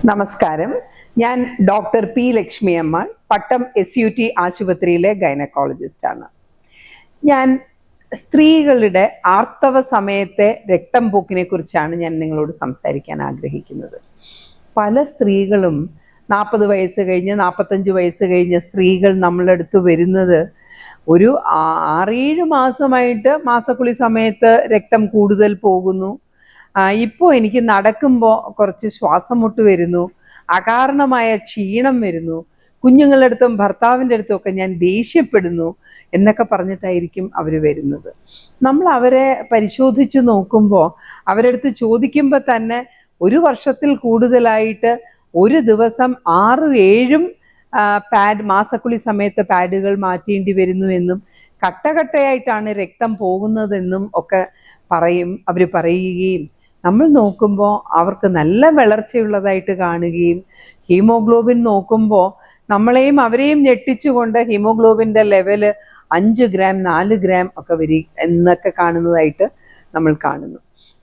നമസ്കാരം. ഞാൻ doctor P Lakshmi അമ്മ, പട്ടം SUT ആശുപത്രിയിലെ ഗൈനക്കോളജിസ്റ്റാണ്. ഞാൻ സ്ത്രീകളുടെ ആർത്തവ സമയത്തെ രക്തം പോക്കിനെ കുറിച്ചാണ് ഞാൻ നിങ്ങളോട് സംസാരിക്കാൻ ആഗ്രഹിക്കുന്നത്. പല സ്ത്രീകളും 40 വയസ്സ് കഴിഞ്ഞ് 45 വയസ്സ് കഴിഞ്ഞ സ്ത്രീകൾ നമ്മളുടെ അടുത്ത് വരുന്നത് ഒരു 6-7 മാസമായിട്ട് മാസക്കുളി സമയത്ത് രക്തം കൂടുതൽ പോകുന്നു, ഇപ്പോൾ എനിക്ക് നടക്കുമ്പോൾ കുറച്ച് ശ്വാസം മുട്ട് വരുന്നു, അകാരണമായ ക്ഷീണം വരുന്നു, കുഞ്ഞുങ്ങളുടെ അടുത്തും ഭർത്താവിൻ്റെ അടുത്തും ഒക്കെ ഞാൻ ദേഷ്യപ്പെടുന്നു എന്നൊക്കെ പറഞ്ഞിട്ടായിരിക്കും അവർ വരുന്നത്. നമ്മൾ അവരെ പരിശോധിച്ച് നോക്കുമ്പോൾ അവരുടെ അടുത്ത് ചോദിക്കുമ്പോൾ തന്നെ ഒരു വർഷത്തിൽ കൂടുതലായിട്ട് ഒരു ദിവസം 6-7 പാഡ് മാസക്കുളി സമയത്ത് പാഡുകൾ മാറ്റേണ്ടി വരുന്നു എന്നും കട്ടകട്ടയായിട്ടാണ് രക്തം പോകുന്നതെന്നും ഒക്കെ അവർ പറയുകയും നമ്മൾ നോക്കുമ്പോൾ അവർക്ക് നല്ല വളർച്ചയുള്ളതായിട്ട് കാണുകയും ഹീമോഗ്ലോബിൻ നോക്കുമ്പോൾ നമ്മളെയും അവരെയും ഞെട്ടിച്ചുകൊണ്ട് ഹീമോഗ്ലോബിൻ്റെ ലെവല് 5 ഗ്രാം 4 ഗ്രാം ഒക്കെ എന്നൊക്കെ കാണുന്നതായിട്ട് നമ്മൾ കാണുന്നു.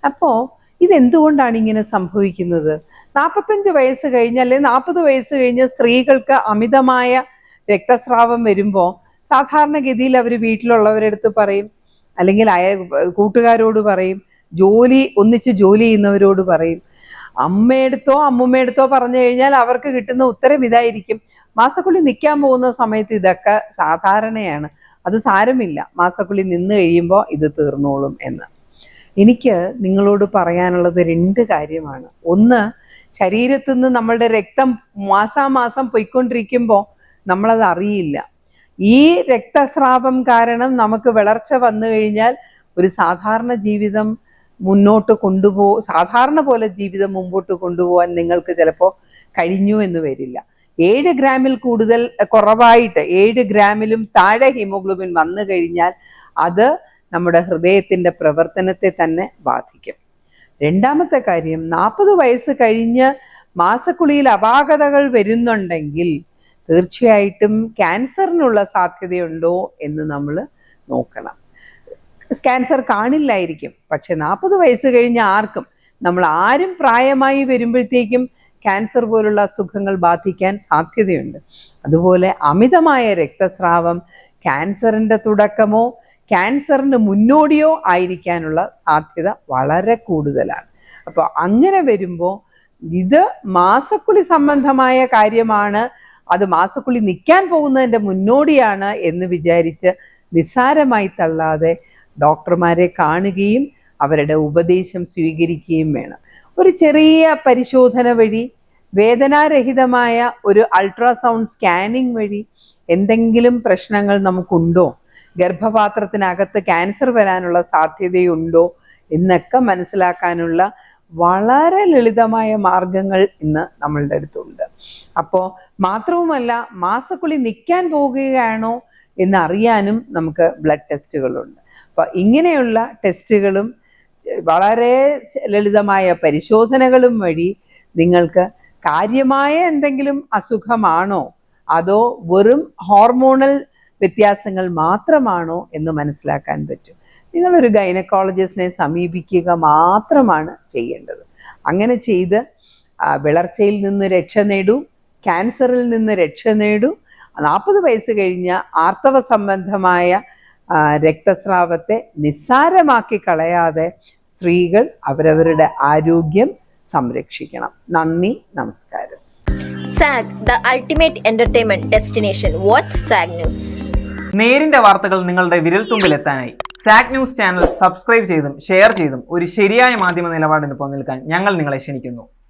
അപ്പോൾ ഇതെന്തുകൊണ്ടാണ് ഇങ്ങനെ സംഭവിക്കുന്നത്? 45 വയസ്സ് കഴിഞ്ഞ് അല്ലെങ്കിൽ 40 വയസ്സ് കഴിഞ്ഞ് സ്ത്രീകൾക്ക് അമിതമായ രക്തസ്രാവം വരുമ്പോൾ സാധാരണഗതിയിൽ അവർ വീട്ടിലുള്ളവരുടെ അടുത്ത് പറയും, അല്ലെങ്കിൽ കൂട്ടുകാരോട് പറയും, ഒന്നിച്ച് ജോലി ചെയ്യുന്നവരോട് പറയും. അമ്മുമ്മയെടുത്തോ പറഞ്ഞു കഴിഞ്ഞാൽ അവർക്ക് കിട്ടുന്ന ഉത്തരം ഇതായിരിക്കും: മാസക്കുളി നിൽക്കാൻ പോകുന്ന സമയത്ത് ഇതൊക്കെ സാധാരണയാണ്, അത് സാരമില്ല, മാസക്കുളി നിന്ന് കഴിയുമ്പോൾ ഇത് തീർന്നോളും എന്ന്. എനിക്ക് നിങ്ങളോട് പറയാനുള്ളത് 2 കാര്യമാണ്. ഒന്ന്, ശരീരത്തിൽ നിന്ന് നമ്മളുടെ രക്തം മാസാമാസം പൊയ്ക്കൊണ്ടിരിക്കുമ്പോൾ നമ്മളത് അറിയില്ല. ഈ രക്തസ്രാവം കാരണം നമുക്ക് വളർച്ച വന്നു കഴിഞ്ഞാൽ ഒരു സാധാരണ ജീവിതം സാധാരണ പോലെ ജീവിതം മുമ്പോട്ട് കൊണ്ടുപോകാൻ നിങ്ങൾക്ക് ചിലപ്പോൾ കഴിഞ്ഞു എന്ന് വരില്ല. 7 ഗ്രാമിൽ കുറവായിട്ട് 7 ഗ്രാമിലും താഴെ ഹീമോഗ്ലോബിൻ വന്നു കഴിഞ്ഞാൽ അത് നമ്മുടെ ഹൃദയത്തിൻ്റെ പ്രവർത്തനത്തെ തന്നെ ബാധിക്കും. രണ്ടാമത്തെ കാര്യം, 40 വയസ്സ് കഴിഞ്ഞ് മാസക്കുളിയിൽ അപാകതകൾ വരുന്നുണ്ടെങ്കിൽ തീർച്ചയായിട്ടും ക്യാൻസറിനുള്ള സാധ്യതയുണ്ടോ എന്ന് നമ്മൾ നോക്കണം. ക്യാൻസർ കാണില്ലായിരിക്കും, പക്ഷെ 40 വയസ്സ് കഴിഞ്ഞ ആരും പ്രായമായി വരുമ്പോഴത്തേക്കും ക്യാൻസർ പോലുള്ള അസുഖങ്ങൾ ബാധിക്കാൻ സാധ്യതയുണ്ട്. അതുപോലെ അമിതമായ രക്തസ്രാവം ക്യാൻസറിൻ്റെ തുടക്കമോ ക്യാൻസറിന് മുന്നോടിയോ ആയിരിക്കാനുള്ള സാധ്യത വളരെ കൂടുതലാണ്. അപ്പോൾ അങ്ങനെ വരുമ്പോൾ ഇത് മാസക്കുളി സംബന്ധമായ കാര്യമാണ്, അത് മാസക്കുളി നിൽക്കാൻ പോകുന്നതിൻ്റെ മുന്നോടിയാണ് എന്ന് വിചാരിച്ച് നിസ്സാരമായി തള്ളാതെ ഡോക്ടർമാരെ കാണുകയും അവരുടെ ഉപദേശം സ്വീകരിക്കുകയും വേണം. ഒരു ചെറിയ പരിശോധന വഴി, വേദനാരഹിതമായ ഒരു അൾട്രാസൗണ്ട് സ്കാനിങ് വഴി എന്തെങ്കിലും പ്രശ്നങ്ങൾ നമുക്കുണ്ടോ, ഗർഭപാത്രത്തിനകത്ത് ക്യാൻസർ വരാനുള്ള സാധ്യതയുണ്ടോ എന്നൊക്കെ മനസ്സിലാക്കാനുള്ള വളരെ ലളിതമായ മാർഗങ്ങൾ ഇന്ന് നമ്മളുടെ അടുത്തുണ്ട്. അപ്പോൾ മാത്രവുമല്ല, മാസക്കുളി നിൽക്കാൻ പോകുകയാണോ എന്നറിയാനും നമുക്ക് ബ്ലഡ് ടെസ്റ്റുകളുണ്ട്. അപ്പോൾ ഇങ്ങനെയുള്ള ടെസ്റ്റുകളും വളരെ ലളിതമായ പരിശോധനകളും വഴി നിങ്ങൾക്ക് കാര്യമായ എന്തെങ്കിലും അസുഖമാണോ അതോ വെറും ഹോർമോണൽ വ്യത്യാസങ്ങൾ മാത്രമാണോ എന്ന് മനസ്സിലാക്കാൻ പറ്റും. നിങ്ങളൊരു ഗൈനക്കോളജിസ്റ്റിനെ സമീപിക്കുക മാത്രമാണ് ചെയ്യേണ്ടത്. അങ്ങനെ ചെയ്ത് വളർച്ചയിൽ നിന്ന് രക്ഷ നേടൂ, ക്യാൻസറിൽ നിന്ന് രക്ഷ നേടൂ. 40 വയസ്സ് കഴിഞ്ഞ ആർത്തവ സംബന്ധമായ രക്തസ്രാവത്തെ നിസ്സാരമാക്കി കളയാതെ സ്ത്രീകൾ അവരവരുടെ ആരോഗ്യം സംരക്ഷിക്കണം. നന്ദി, നമസ്കാരം. Zag, the ultimate entertainment destination. Watch SAG News. നേരിന്റെ വാർത്തകൾ നിങ്ങളുടെ വിരൽത്തുമ്പിൽ എത്താനായി സാഗ് ന്യൂസ് ചാനൽ സബ്സ്ക്രൈബ് ചെയ്തും ഷെയർ ചെയ്തും ഒരു ശരിയായ മാധ്യമ നിലപാടിന് പോകാൻ ഞങ്ങൾ നിങ്ങളെ ക്ഷണിക്കുന്നു.